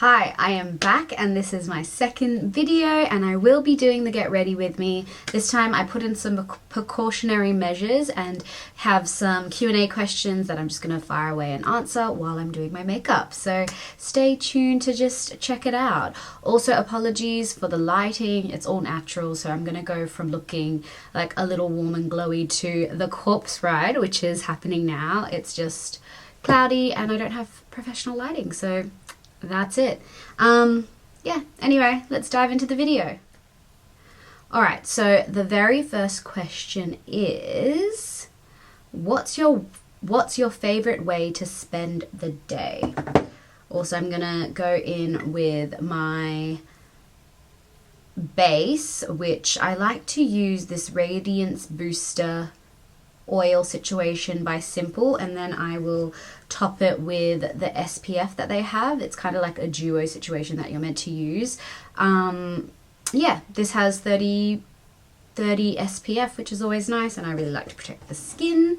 Hi, I am back and this is my second video and I will be doing the get ready with me. This time I put in some precautionary measures and have some Q&A questions that I'm just going to fire away and answer while I'm doing my makeup. So stay tuned to just check it out. Also apologies for the lighting, it's all natural, so I'm going to go from looking like a little warm and glowy to the corpse ride, which is happening now. It's just cloudy and I don't have professional lighting, so that's it. Yeah, anyway, let's dive into the video. Alright, so the very first question is, what's your favorite way to spend the day? Also, I'm gonna go in with my base, which I like to use this Radiance Booster oil situation by Simple, and then I will top it with the SPF that they have. It's kind of like a duo situation that you're meant to use. Yeah, this has 30 SPF, which is always nice, and I really like to protect the skin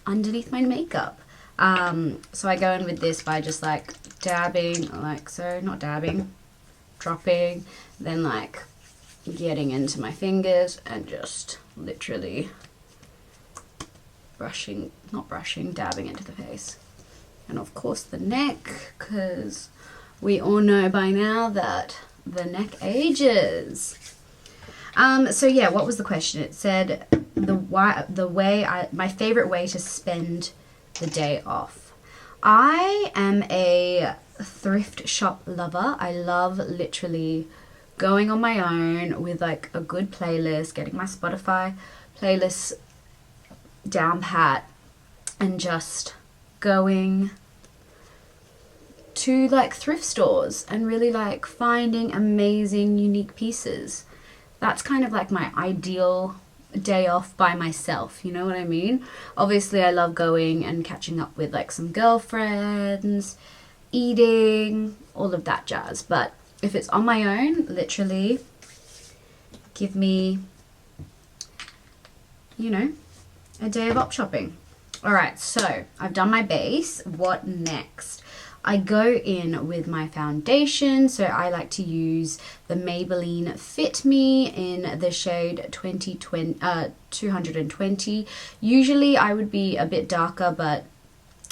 underneath my makeup. So I go in with this by just like dabbing, like so, not dabbing, dropping, then like getting into my fingers and just literally dabbing into the face. And of course the neck, because we all know by now that the neck ages. So yeah, what was the question? It said my favorite way to spend the day off. I am a thrift shop lover. I love literally going on my own with like a good playlist, getting my Spotify playlist down pat and just going to like thrift stores and really like finding amazing unique pieces. That's kind of like my ideal day off by myself, you know what I mean? Obviously I love going and catching up with like some girlfriends, eating, all of that jazz, but if it's on my own, literally give me, you know, a day of op shopping. Alright, so I've done my base. What next? I go in with my foundation, so I like to use the Maybelline Fit Me in the shade 220. Usually I would be a bit darker, but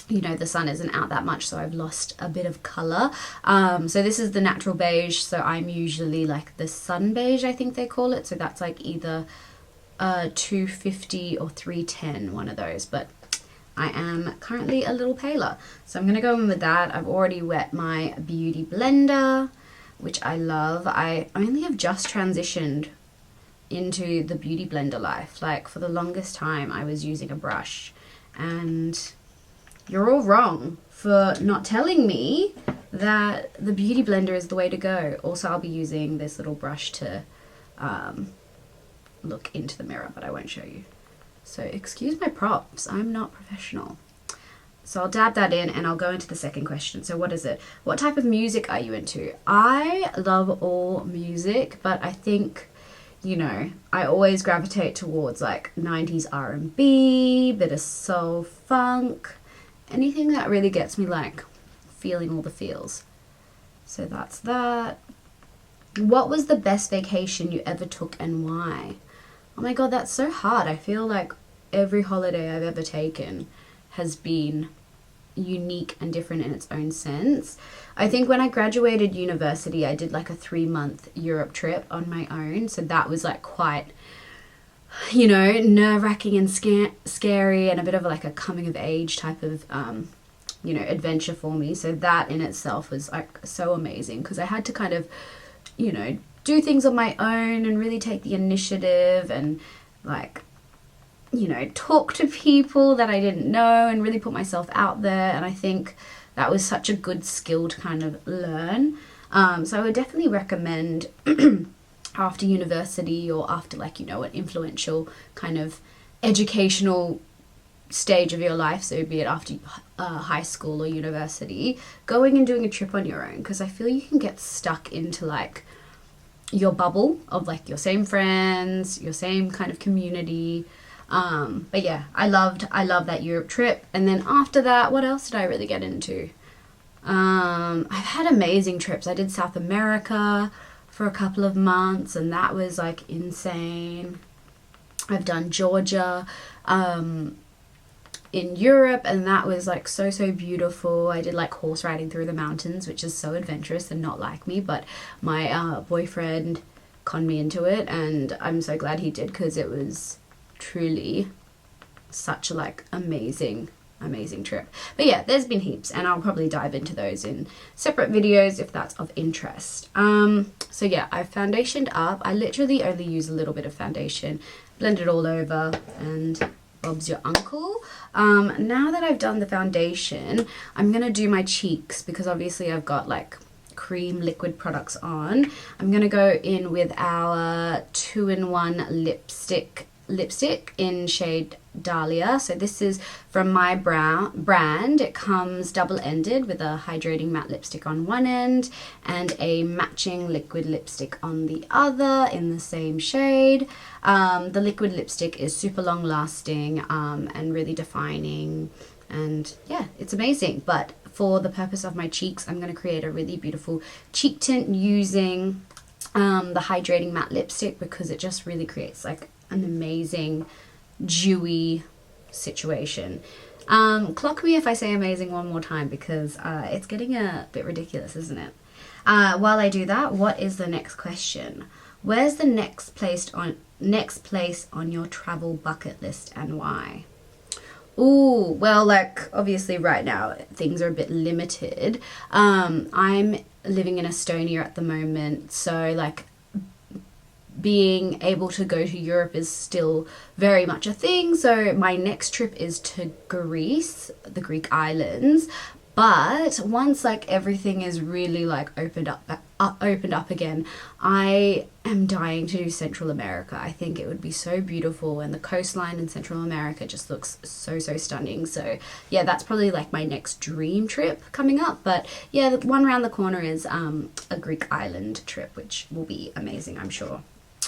you know, the sun isn't out that much, so I've lost a bit of color. So this is the natural beige, so I'm usually like the sun beige, I think they call it. So that's like either 250 or 310, one of those, but I am currently a little paler, so I'm gonna go in with that. I've already wet my beauty blender, which I love. I only have just transitioned into the beauty blender life. Like for the longest time I was using a brush, and you're all wrong for not telling me that the beauty blender is the way to go. Also, I'll be using this little brush to look into the mirror, but I won't show you. So excuse my props, I'm not professional. So I'll dab that in and I'll go into the second question. So what is it? What type of music are you into? I love all music, but I think, you know, I always gravitate towards like 90s R&B, bit of soul, funk, anything that really gets me like feeling all the feels. So that's that. What was the best vacation you ever took and why? Oh my god, that's so hard. I feel like every holiday I've ever taken has been unique and different in its own sense. I think when I graduated university, I did like a 3-month Europe trip on my own. So that was like quite, you know, nerve-wracking and scary and a bit of like a coming of age type of, you know, adventure for me. So that in itself was like so amazing because I had to kind of, you know, do things on my own and really take the initiative and like, you know, talk to people that I didn't know and really put myself out there. And I think that was such a good skill to kind of learn. So I would definitely recommend after university or after like, you know, an influential kind of educational stage of your life, so be it after high school or university, going and doing a trip on your own, because I feel you can get stuck into like your bubble of like your same friends, your same kind of community. But yeah, I loved that Europe trip. And then after that, what else did I really get into? I've had amazing trips. I did South America for a couple of months, and that was like insane. I've done Georgia in Europe, and that was like so beautiful. I did like horse riding through the mountains, which is so adventurous and not like me, but my boyfriend conned me into it, and I'm so glad he did, because it was truly such a like amazing trip. But yeah, there's been heaps, and I'll probably dive into those in separate videos if that's of interest. So yeah, I've foundationed up. I literally only use a little bit of foundation, blend it all over, and Bob's your uncle. Now that I've done the foundation, I'm gonna do my cheeks, because obviously I've got like cream liquid products on. I'm gonna go in with our 2-in-1 lipstick in shade Dalia. So this is from my brand. It comes double-ended with a hydrating matte lipstick on one end and a matching liquid lipstick on the other in the same shade. The liquid lipstick is super long lasting and really defining, and yeah, it's amazing. But for the purpose of my cheeks, I'm going to create a really beautiful cheek tint using the hydrating matte lipstick, because it just really creates like an amazing dewy situation. Clock me if I say amazing one more time, because it's getting a bit ridiculous, isn't it? While I do that, what is the next question? Where's the next place on your travel bucket list, and why? Ooh, well, like obviously right now things are a bit limited. I'm living in Estonia at the moment, so like being able to go to Europe is still very much a thing. So my next trip is to Greece, the Greek islands. But once like everything is really like opened up again, I am dying to do Central America. I think it would be so beautiful, and the coastline in Central America just looks so stunning. So yeah, that's probably like my next dream trip coming up. But yeah, the one around the corner is a Greek island trip, which will be amazing, I'm sure.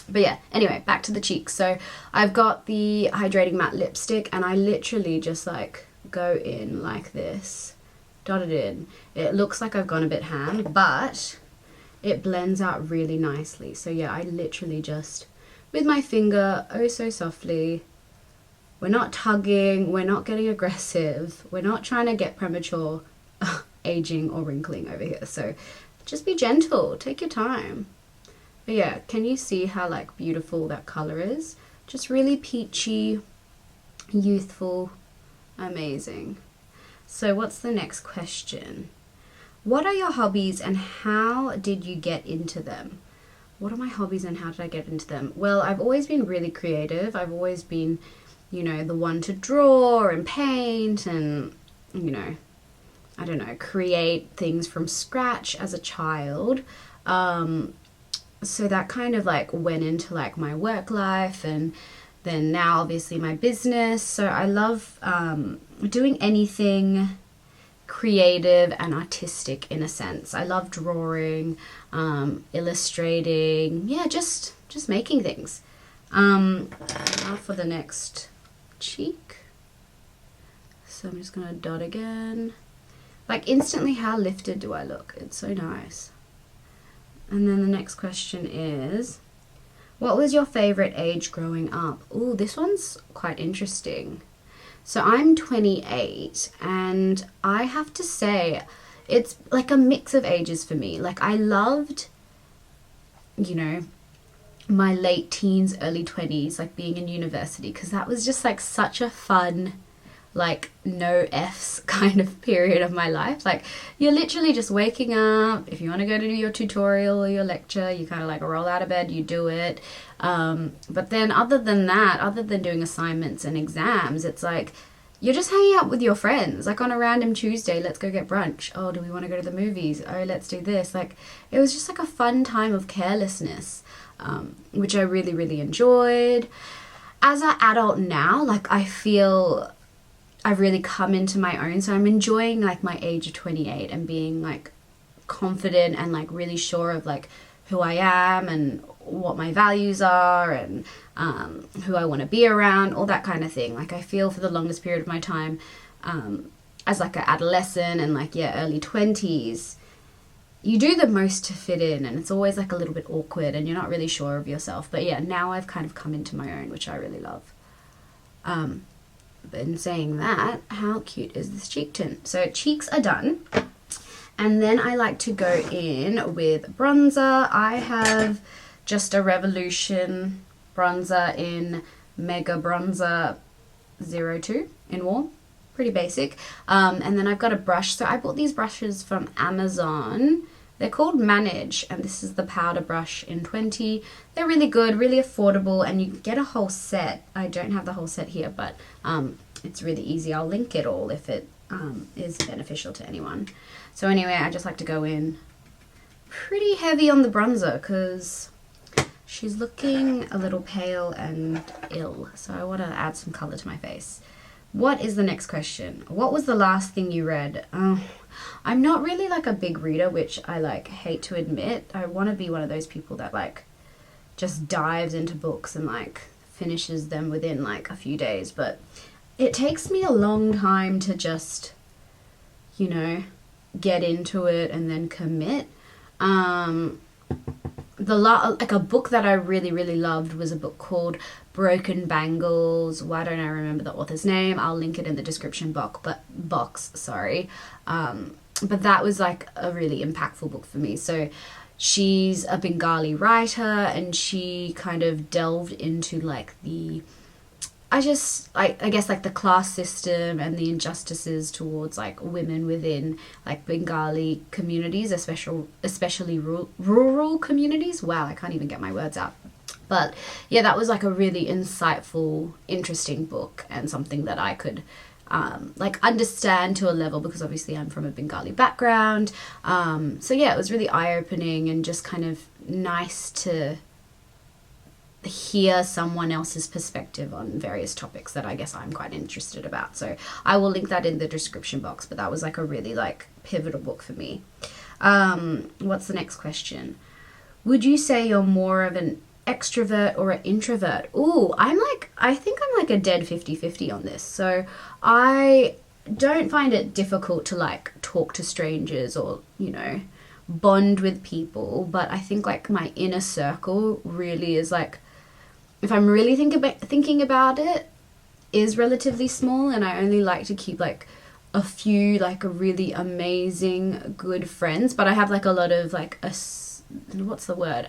But yeah, anyway, back to the cheeks. So I've got the hydrating matte lipstick, and I literally just like go in like this, dot it in. It looks like I've gone a bit ham, but it blends out really nicely. So yeah, I literally just, with my finger, oh so softly, we're not tugging, we're not getting aggressive, we're not trying to get premature aging or wrinkling over here. So just be gentle, take your time. But yeah, can you see how like beautiful that color is? Just really peachy, youthful, amazing. So what's the next question? What are your hobbies and how did you get into them? What are my hobbies and how did I get into them? Well, I've always been really creative. I've always been, you know, the one to draw and paint and, you know, I don't know, create things from scratch as a child. So that kind of like went into like my work life, and then now obviously my business. So I love doing anything creative and artistic in a sense. I love drawing, illustrating, yeah, just making things. Now for the next cheek. So I'm just gonna dot again. Like instantly, how lifted do I look? It's so nice. And then the next question is, what was your favorite age growing up? Ooh, this one's quite interesting. So I'm 28, and I have to say it's like a mix of ages for me. Like I loved, you know, my late teens, early 20s, like being in university, because that was just like such a fun, like no F's kind of period of my life. Like you're literally just waking up. If you want to go to do your tutorial or your lecture, you kind of like roll out of bed, you do it. But then other than that, other than doing assignments and exams, it's like you're just hanging out with your friends. Like on a random Tuesday, let's go get brunch. Oh, do we want to go to the movies? Oh, let's do this. Like it was just like a fun time of carelessness, which I really enjoyed. As an adult now, like I feel I've really come into my own. So I'm enjoying like my age of 28 and being like confident and like really sure of like who I am and what my values are and who I want to be around, all that kind of thing. Like I feel for the longest period of my time, as like an adolescent and like, yeah, early 20s, you do the most to fit in, and it's always like a little bit awkward and you're not really sure of yourself. But yeah, now I've kind of come into my own, which I really love. But in saying that, how cute is this cheek tint? So cheeks are done. And then I like to go in with bronzer. I have just a Revolution bronzer in Mega Bronzer 02 in warm. Pretty basic. And then I've got a brush. So I bought these brushes from Amazon. They're called Manage, and this is the powder brush in 20. They're really good, really affordable, and you get a whole set. I don't have the whole set here, but it's really easy. I'll link it all if it is beneficial to anyone. So anyway, I just like to go in pretty heavy on the bronzer because she's looking a little pale and ill. So I want to add some color to my face. What is the next question? What was the last thing you read? I'm not really like a big reader, which I like hate to admit. I want to be one of those people that like just dives into books and like finishes them within like a few days. But it takes me a long time to just, you know, get into it and then commit. Like a book that I really loved was a book called Broken Bangels. Why don't I remember the author's name? I'll link it in the description box. But that was like a really impactful book for me. So she's a Bengali writer, and she kind of delved into like I guess like the class system and the injustices towards like women within like Bengali communities, especially rural communities. Wow, I can't even get my words out. But yeah, that was like a really insightful, interesting book, and something that I could like understand to a level, because obviously I'm from a Bengali background. So yeah, it was really eye-opening and just kind of nice to hear someone else's perspective on various topics that I guess I'm quite interested about. So I will link that in the description box, but that was like a really like pivotal book for me. What's the next question? Would you say you're more of an extrovert or an introvert? Ooh, I think I'm like a dead 50-50 on this. So I don't find it difficult to like talk to strangers or, you know, bond with people, but I think like my inner circle really is like, if I'm really thinking about it, is relatively small, and I only like to keep like a few like really amazing good friends. But I have like a lot of like what's the word?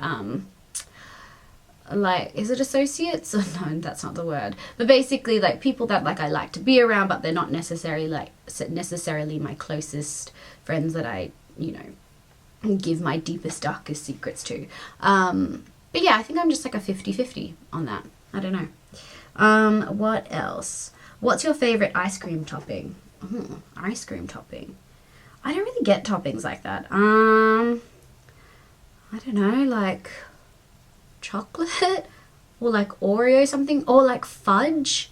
Like, is it associates? No, that's not the word. But basically like people that like I like to be around, but they're not necessarily my closest friends that I, you know, give my deepest, darkest secrets to. But yeah, I think I'm just like a 50-50 on that. I don't know. What else? What's your favorite ice cream topping? Ice cream topping. I don't really get toppings like that. I don't know, like chocolate or like Oreo something, or like fudge,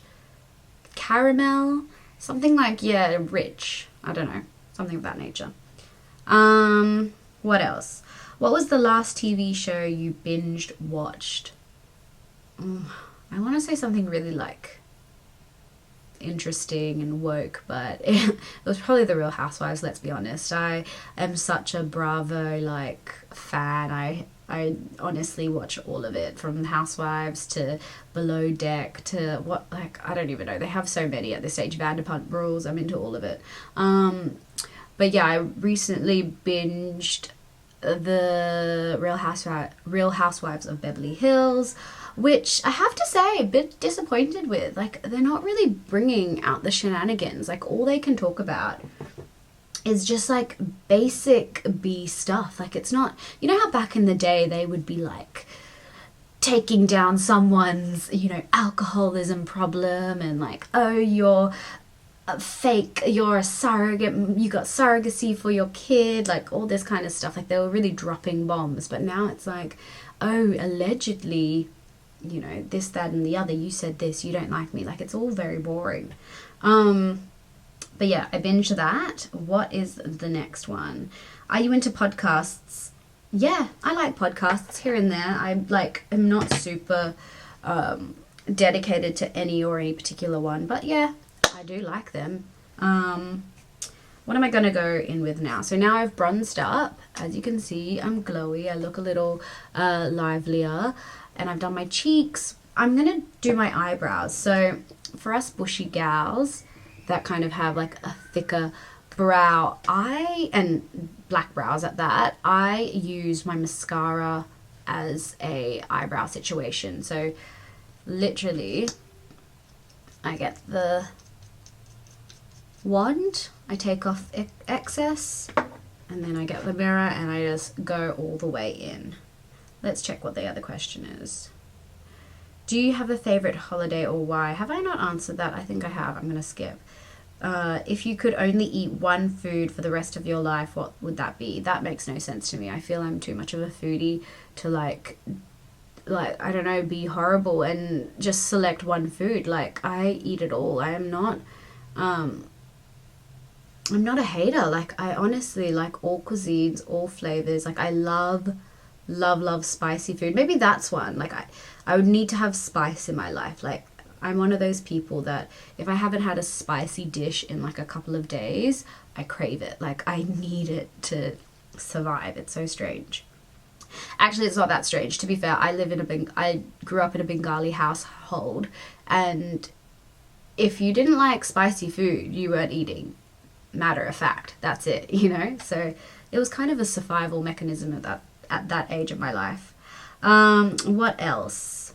caramel, something like, yeah, rich. I don't know, something of that nature. What else? What was the last TV show you binged watched? I want to say something really like interesting and woke, but it was probably The Real Housewives, let's be honest. I am such a Bravo like fan. I honestly watch all of it, from Housewives to Below Deck to what, like, I don't even know. They have so many at this stage. Vanderpump Rules, I'm into all of it. But yeah, I recently binged the Real Housewives of Beverly Hills, which I have to say, a bit disappointed with. Like, they're not really bringing out the shenanigans. Like, all they can talk about is just like basic B stuff. Like, it's not, you know how back in the day they would be like taking down someone's, you know, alcoholism problem, and like, oh, you're fake, you're a surrogate, you got surrogacy for your kid, like all this kind of stuff. Like, they were really dropping bombs. But now it's like, oh, allegedly, you know, this, that, and the other, you said this, you don't like me. Like, it's all very boring. But yeah, I binged that. What is the next one? Are you into podcasts? Yeah, I like podcasts here and there. I like, am not super dedicated to any particular one, but yeah, I do like them. what am I going to go in with now? So now I've bronzed up. As you can see, I'm glowy. I look a little livelier. And I've done my cheeks. I'm going to do my eyebrows. So for us bushy gals that kind of have like a thicker brow, and black brows at that, I use my mascara as a eyebrow situation. So literally, I get the wand, I take off excess, and then I get the mirror and I just go all the way in. Let's check what the other question is. Do you have a favorite holiday or why? Have I not answered that? I think I have. I'm going to skip. If you could only eat one food for the rest of your life, what would that be? That makes no sense to me. I feel I'm too much of a foodie to like I don't know, be horrible and just select one food. Like, I eat it all. I am not I'm not a hater. Like, I honestly like all cuisines, all flavors. Like, I love spicy food. Maybe that's one. Like, I would need to have spice in my life. Like, I'm one of those people that if I haven't had a spicy dish in like a couple of days, I crave it. Like, I need it to survive. It's so strange. Actually, it's not that strange. To be fair, I grew up in a Bengali household, and if you didn't like spicy food, you weren't eating. Matter of fact, that's it, you know? So it was kind of a survival mechanism at that age of my life. What else?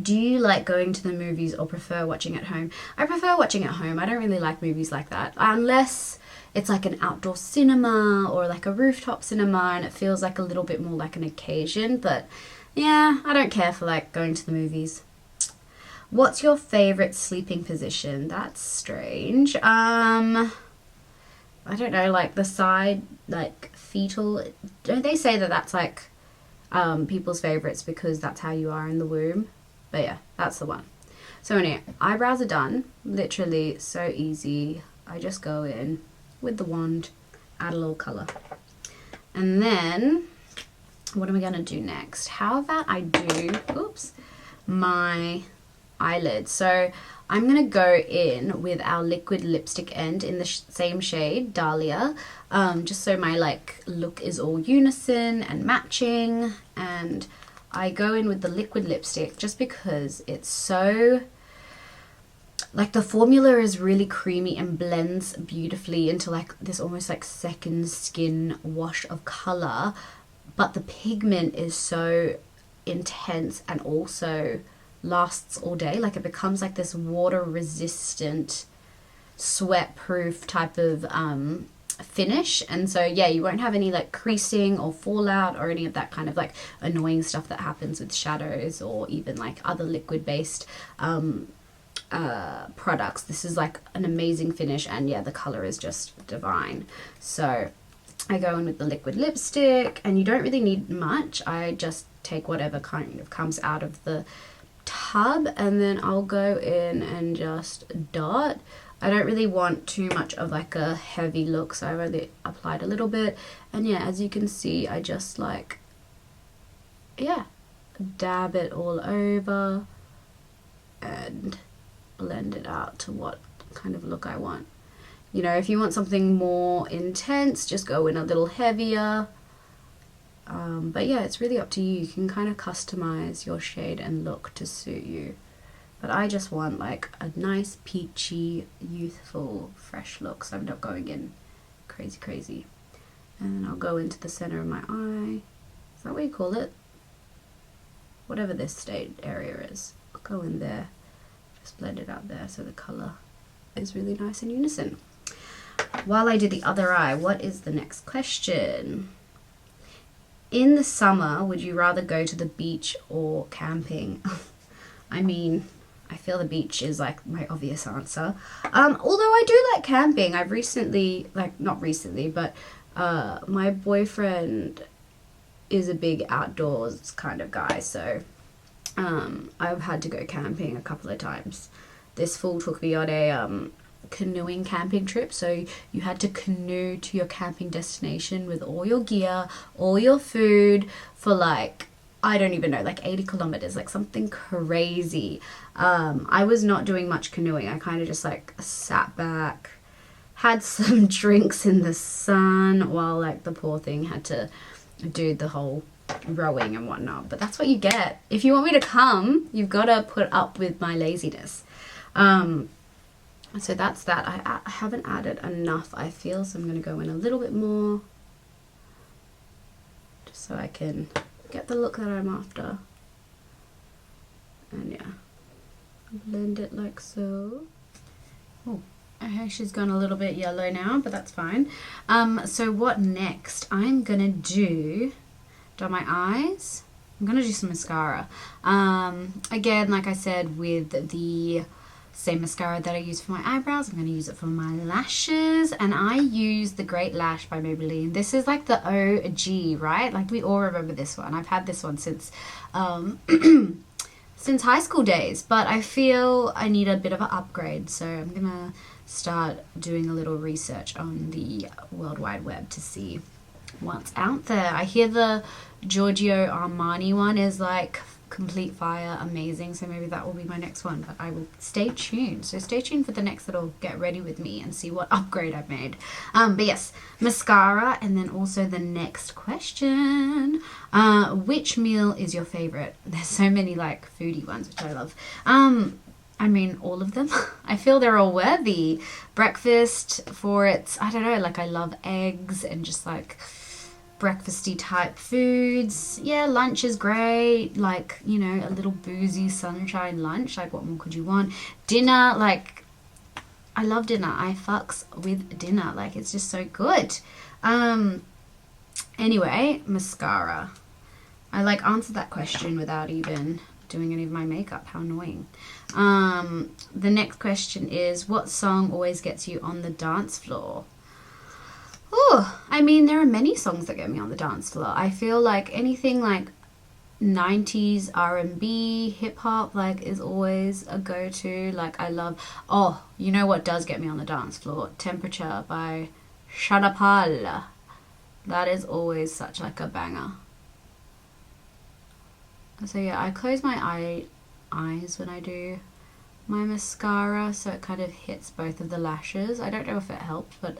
Do you like going to the movies or prefer watching at home? I prefer watching at home. I don't really like movies like that. Unless it's like an outdoor cinema or like a rooftop cinema and it feels like a little bit more like an occasion. But yeah, I don't care for like going to the movies. What's your favorite sleeping position? That's strange. I don't know, like the side, like fetal. Don't they say that that's like people's favorites because that's how you are in the womb? But yeah, that's the one. So anyway, eyebrows are done. Literally so easy. I just go in with the wand, add a little color. And then, what am I gonna do next? How about I do, my eyelids. So I'm gonna go in with our liquid lipstick end in the same shade, Dalia, just so my like look is all unison and matching. And I go in with the liquid lipstick just because it's so, like, the formula is really creamy and blends beautifully into like this almost like second skin wash of color, but the pigment is so intense and also lasts all day. Like, it becomes like this water resistant, sweat proof type of finish. And so yeah, you won't have any like creasing or fallout or any of that kind of like annoying stuff that happens with shadows or even like other liquid based products. This is like an amazing finish, and yeah, the color is just divine. So I go in with the liquid lipstick, and you don't really need much. I just take whatever kind of comes out of the tub, and then I'll go in and just dot. I don't really want too much of like a heavy look, so I've only applied a little bit. And yeah, as you can see, I just like, yeah, dab it all over and blend it out to what kind of look I want. You know, if you want something more intense, just go in a little heavier. But yeah, it's really up to you. You can kind of customize your shade and look to suit you. But I just want like a nice peachy, youthful, fresh look, so I'm not going in crazy. And then I'll go into the center of my eye. Is that what you call it? Whatever this state area is. I'll go in there, just blend it out there so the color is really nice and unison. While I do the other eye, what is the next question? In the summer, would you rather go to the beach or camping? I mean, I feel the beach is like my obvious answer. Although I do like camping. I've recently, like not recently, but my boyfriend is a big outdoors kind of guy, so I've had to go camping a couple of times. This fool took me on a canoeing camping trip, so you had to canoe to your camping destination with all your gear, all your food for like, I don't even know, like 80 kilometers, like something crazy. I was not doing much canoeing. I kind of just like sat back, had some drinks in the sun while like the poor thing had to do the whole rowing and whatnot. But that's what you get. If you want me to come, you've got to put up with my laziness. So that's that. I haven't added enough, I feel, so I'm going to go in a little bit more just so I can get the look that I'm after. And yeah, blend it like so. Oh, okay, she's gone a little bit yellow now, but that's fine. So what next? I'm gonna do my eyes. I'm gonna do some mascara. Again, like I said, with the same mascara that I use for my eyebrows, I'm going to use it for my lashes, and I use the Great Lash by Maybelline. This is like the OG, right? Like we all remember this one. I've had this one since since high school days, but I feel I need a bit of an upgrade, so I'm going to start doing a little research on the World Wide Web to see what's out there. I hear the Giorgio Armani one is like complete fire, amazing, so maybe that will be my next one, but I will stay tuned. So stay tuned for the next little get ready with me and see what upgrade I've made. But yes, mascara, and then also the next question, which meal is your favorite? There's so many like foodie ones which I love. I mean, all of them. I feel they're all worthy. Breakfast for its, I don't know, like I love eggs and just like breakfasty type foods. Yeah, lunch is great, like, you know, a little boozy sunshine lunch, like what more could you want? Dinner, like I love dinner. I fucks with dinner, like it's just so good. Anyway, mascara. I like answered that question without even doing any of my makeup. How annoying. The next question is, what song always gets you on the dance floor? Oh, I mean, there are many songs that get me on the dance floor. I feel like anything like 90s R&B, hip hop, like is always a go-to. Like I love, oh, you know what does get me on the dance floor? Temperature by Shadapal. That is always such like a banger. So yeah, I close my eyes when I do my mascara, so it kind of hits both of the lashes. I don't know if it helped, but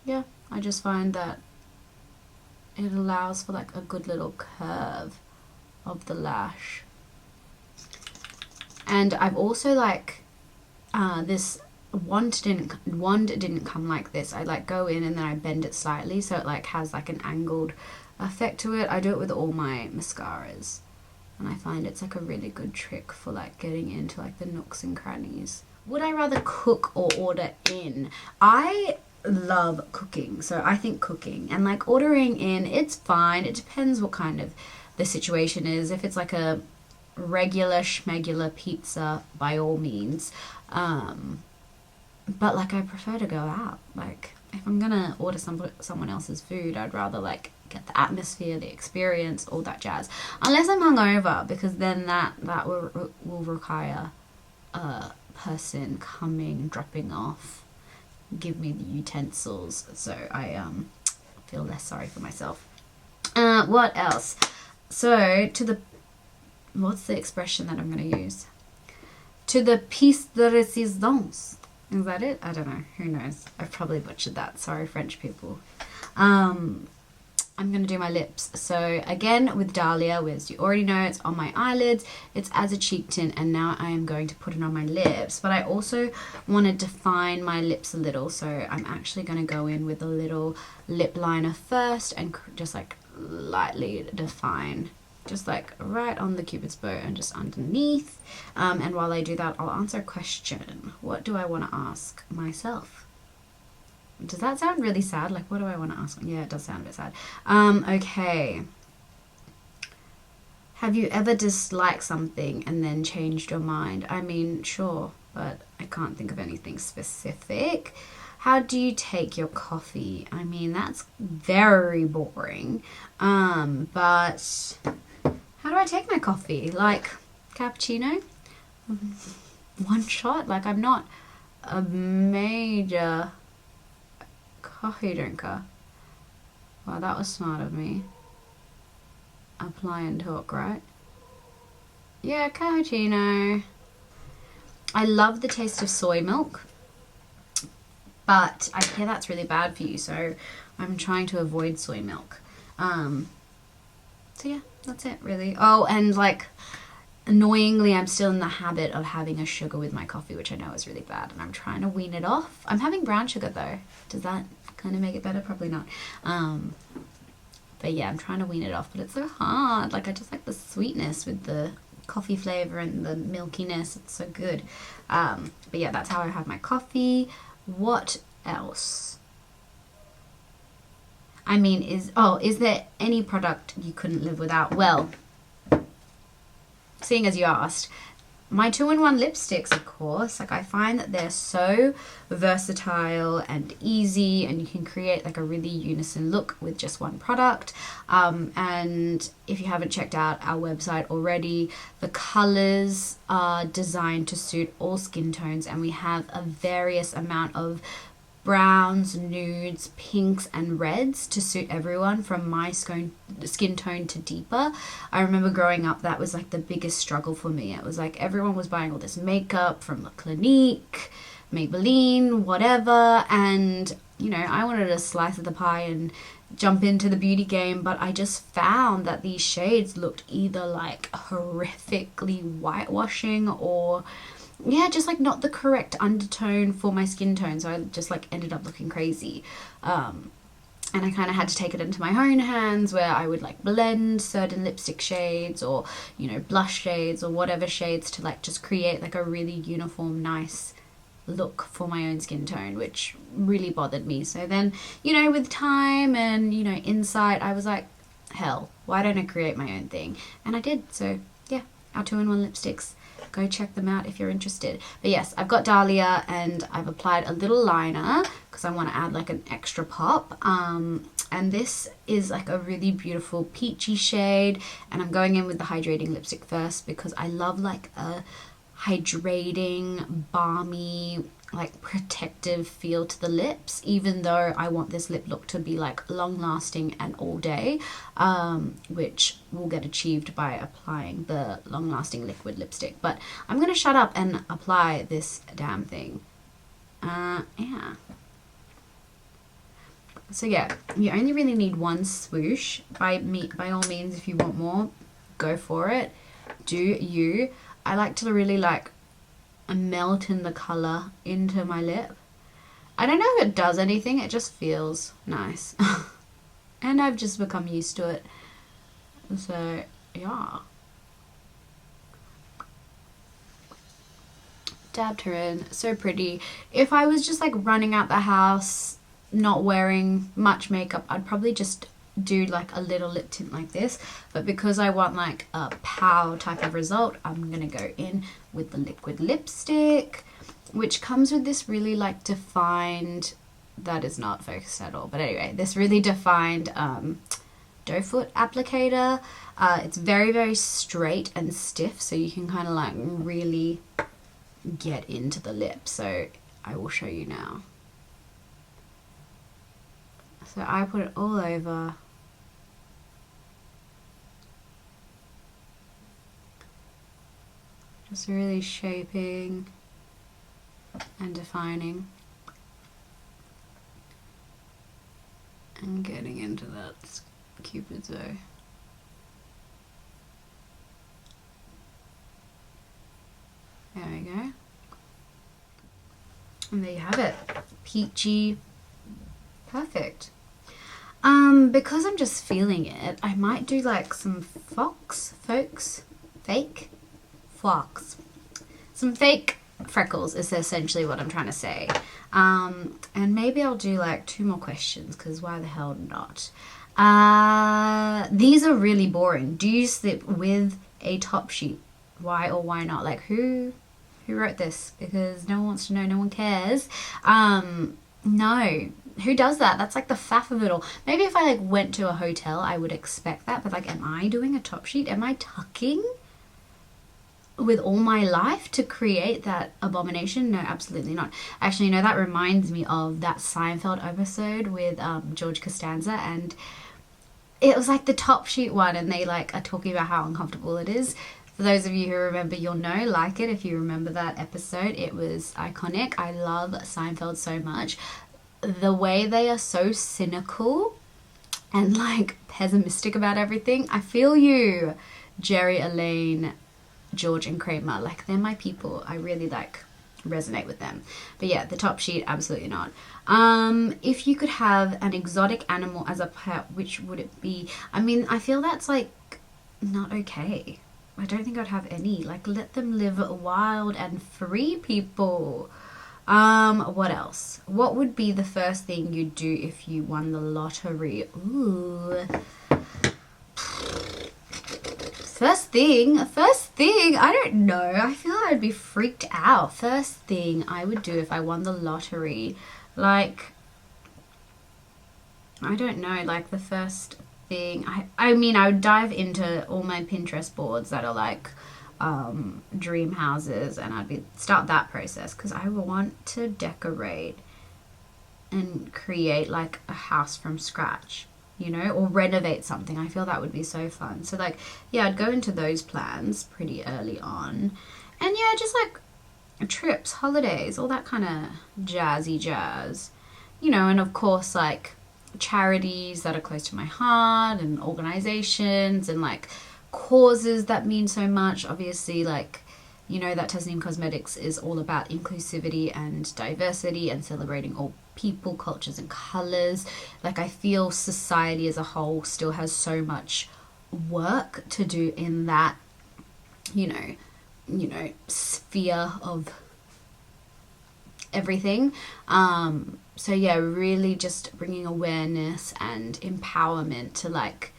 yeah, I just find that it allows for like a good little curve of the lash. And I've also like this wand didn't come like this. I like go in and then I bend it slightly so it like has like an angled effect to it. I do it with all my mascaras, and I find it's like a really good trick for like getting into like the nooks and crannies. Would I rather cook or order in? I love cooking, so I think cooking and like ordering in, it's fine. It depends what kind of the situation is. If it's like a regular schmegular pizza, by all means, but like I prefer to go out. Like if I'm gonna order someone else's food, I'd rather like get the atmosphere, the experience, all that jazz, unless I'm hungover, because then that will require a person coming, dropping off, give me the utensils, so I feel less sorry for myself. What else? So to the, what's the expression that I'm going to use? To the piece de resistance. Is that it? I don't know. Who knows? I've probably butchered that. Sorry, French people. I'm going to do my lips. So again, with Dalia, as you already know, it's on my eyelids, it's as a cheek tint, and now I am going to put it on my lips. But I also want to define my lips a little, so I'm actually going to go in with a little lip liner first and just like lightly define, just like right on the cupid's bow and just underneath. And while I do that, I'll answer a question. What do I want to ask myself? Does that sound really sad? Like, what do I want to ask? Yeah, it does sound a bit sad. Okay. Have you ever disliked something and then changed your mind? I mean, sure, but I can't think of anything specific. How do you take your coffee? I mean, that's very boring. But how do I take my coffee? Like, cappuccino? One shot? Like, I'm not a major coffee drinker. Well, that was smart of me. Apply and talk, right? Yeah, cappuccino. I love the taste of soy milk. But I hear that's really bad for you, so I'm trying to avoid soy milk. So yeah, that's it really. Oh, and like, annoyingly, I'm still in the habit of having a sugar with my coffee, which I know is really bad, and I'm trying to wean it off. I'm having brown sugar though. Does that kind of make it better? Probably not. But yeah, I'm trying to wean it off, but it's so hard. Like, I just like the sweetness with the coffee flavor and the milkiness. It's so good. But yeah, that's how I have my coffee. What else? I mean, is there any product you couldn't live without? Well, seeing as you asked, my 2-in-1 lipsticks, of course. Like, I find that they're so versatile and easy, and you can create like a really unison look with just one product. And if you haven't checked out our website already, the colors are designed to suit all skin tones, and we have a various amount of browns, nudes, pinks and reds to suit everyone, from my skin tone to deeper. I remember growing up, that was like the biggest struggle for me. It was like everyone was buying all this makeup from La Clinique, Maybelline, whatever, and you know, I wanted a slice of the pie and jump into the beauty game, but I just found that these shades looked either like horrifically whitewashing or yeah, just like not the correct undertone for my skin tone, so I just like ended up looking crazy. And I kind of had to take it into my own hands, where I would like blend certain lipstick shades or, you know, blush shades or whatever shades to like just create like a really uniform, nice look for my own skin tone, which really bothered me. So then, you know, with time and, you know, insight, I was like, hell, why don't I create my own thing? And I did. So yeah, our 2-in-1 lipsticks. Go check them out if you're interested. But yes, I've got Dalia, and I've applied a little liner because I want to add like an extra pop. And this is like a really beautiful peachy shade, and I'm going in with the hydrating lipstick first because I love like a hydrating, balmy, like protective feel to the lips, even though I want this lip look to be like long lasting and all day, which will get achieved by applying the long lasting liquid lipstick. But I'm gonna shut up and apply this damn thing. Yeah. So yeah, you only really need one swoosh. By all means, if you want more, go for it. Do you. I like to really like melt in the color into my lip. I don't know if it does anything, it just feels nice. And I've just become used to it. So yeah. Dabbed her in, so pretty. If I was just like running out the house, not wearing much makeup, I'd probably just do like a little lip tint like this, but because I want like a pow type of result, I'm gonna go in with the liquid lipstick, which comes with this really like defined, that is not focused at all, but anyway, this really defined doe foot applicator. It's very, very straight and stiff, so you can kind of like really get into the lip. So I will show you now. So I put it all over. Just really shaping and defining and getting into that Cupid's bow. There we go. And there you have it. Peachy. Perfect. Because I'm just feeling it, I might do like some some fake freckles is essentially what I'm trying to say. And maybe I'll do like 2 more questions, because why the hell not? These are really boring. Do you slip with a top sheet? Why or why not? Like, who wrote this? Because no one wants to know, no one cares. No. Who does that? That's like the faff of it all. Maybe if I like went to a hotel, I would expect that, but like, am I doing a top sheet? Am I tucking with all my life to create that abomination? No, absolutely not. Actually, no, that reminds me of that Seinfeld episode with George Costanza, and it was like the top sheet one, and they like are talking about how uncomfortable it is For those of you who remember, you'll know. Like it if you remember that episode. It was iconic. I love Seinfeld so much. The way they are so cynical and like pessimistic about everything. I feel you, Jerry, Elaine, George and Kramer. Like, they're my people. I really like resonate with them. But yeah, the top sheet, absolutely not. If you could have an exotic animal as a pet, which would it be? I mean, I feel that's like not okay. I don't think I'd have any. Like, let them live wild and free, people. What else? What would be the first thing you'd do if you won the lottery? Ooh. First thing, I don't know. I feel like I'd be freaked out. First thing I would do if I won the lottery. Like, I don't know, like the first thing, I mean, I would dive into all my Pinterest boards that are like, dream houses, and I'd start that process because I want to decorate and create like a house from scratch, you know, or renovate something. I feel that would be so fun. So like, yeah, I'd go into those plans pretty early on, and yeah, just like trips, holidays, all that kind of jazzy jazz, you know, and of course like charities that are close to my heart and organizations and like causes that mean so much. Obviously, like, you know that TASNEEM Cosmetics is all about inclusivity and diversity and celebrating all people, cultures and colors. Like, I feel society as a whole still has so much work to do in that, you know, sphere of everything. So yeah, really just bringing awareness and empowerment to like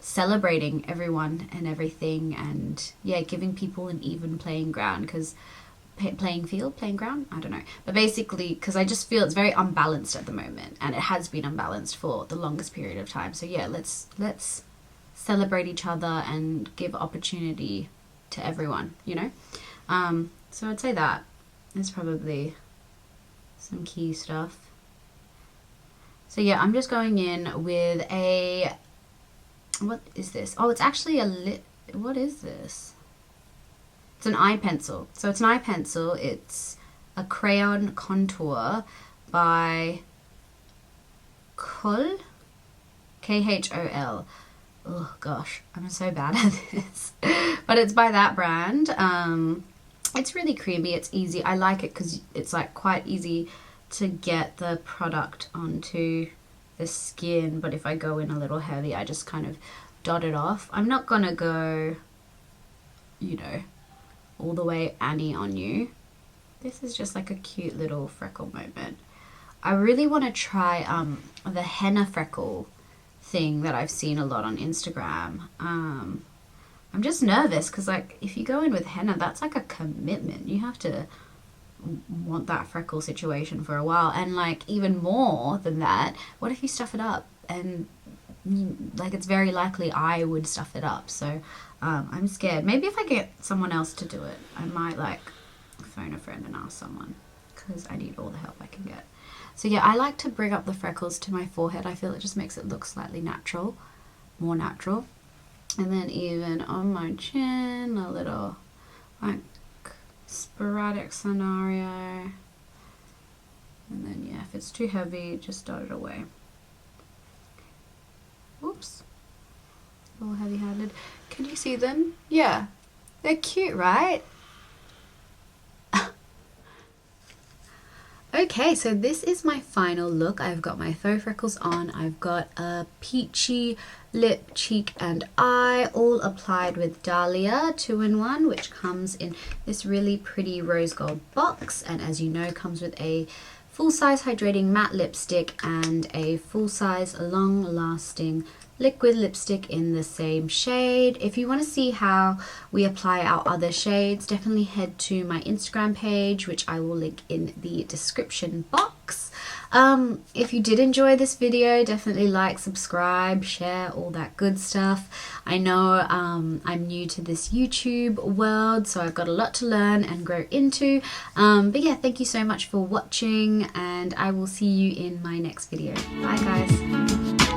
celebrating everyone and everything, and yeah, giving people an even playing ground, because playing ground, I don't know, but basically, because I just feel it's very unbalanced at the moment, and it has been unbalanced for the longest period of time. So yeah, let's celebrate each other and give opportunity to everyone, you know. So I'd say that is probably some key stuff. So yeah, I'm just going in with a, what is this? Oh, it's actually what is this? It's an eye pencil. So it's an eye pencil. It's a crayon contour by Khol, Khol. Oh gosh, I'm so bad at this. But it's by that brand. It's really creamy. It's easy. I like it because it's like quite easy to get the product onto the skin, but if I go in a little heavy, I just kind of dot it off. I'm not gonna go, you know, all the way Annie on you. This is just like a cute little freckle moment. I really want to try the henna freckle thing that I've seen a lot on Instagram. I'm just nervous because like if you go in with henna, that's like a commitment. You have to want that freckle situation for a while, and like even more than that, what if you stuff it up? And like, it's very likely I would stuff it up. So I'm scared. Maybe if I get someone else to do it, I might like phone a friend and ask someone, because I need all the help I can get. So yeah, I like to bring up the freckles to my forehead. I feel it just makes it look slightly natural, more natural. And then even on my chin, a little like sporadic scenario. And then yeah, if it's too heavy, just dot it away. Oops, a little heavy-handed. Can you see them? Yeah, they're cute, right? Okay, so this is my final look. I've got my faux freckles on. I've got a peachy lip, cheek and eye, all applied with Dalia 2-in-1, which comes in this really pretty rose gold box, and as you know, comes with a full-size hydrating matte lipstick and a full-size long-lasting liquid lipstick in the same shade. If you want to see how we apply our other shades, definitely head to my Instagram page, which I will link in the description box. If you did enjoy this video, definitely like, subscribe, share, all that good stuff. I know I'm new to this YouTube world, so I've got a lot to learn and grow into. But yeah, thank you so much for watching, and I will see you in my next video. Bye guys.